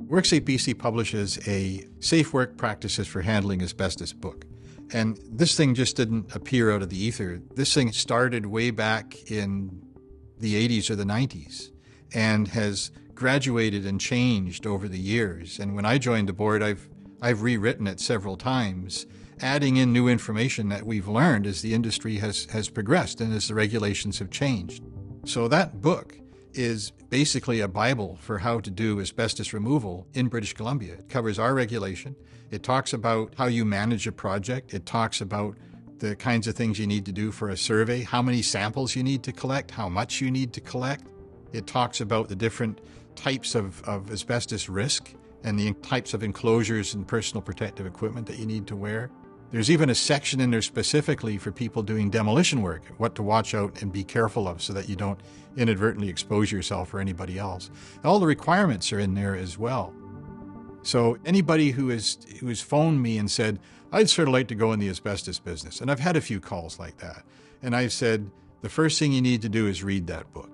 WorkSafe BC publishes a Safe Work Practices for Handling Asbestos book. And this thing just didn't appear out of the ether. This thing started way back in the 80s or the 90s and has graduated and changed over the years. And when I joined the board, I've rewritten it several times, adding in new information that we've learned as the industry has progressed and as the regulations have changed. So that book is basically a Bible for how to do asbestos removal in British Columbia. It covers our regulation. It talks about how you manage a project. It talks about the kinds of things you need to do for a survey, how many samples you need to collect, how much you need to collect. It talks about the different types of asbestos risk and the types of enclosures and personal protective equipment that you need to wear. There's even a section in there specifically for people doing demolition work, what to watch out and be careful of so that you don't inadvertently expose yourself or anybody else. All the requirements are in there as well. So anybody who's phoned me and said, I'd sort of like to go in the asbestos business, and I've had a few calls like that, and I've said, the first thing you need to do is read that book.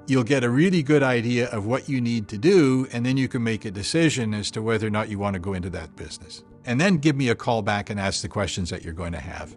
You'll get a really good idea of what you need to do, and then you can make a decision as to whether or not you want to go into that business. And then give me a call back and ask the questions that you're going to have.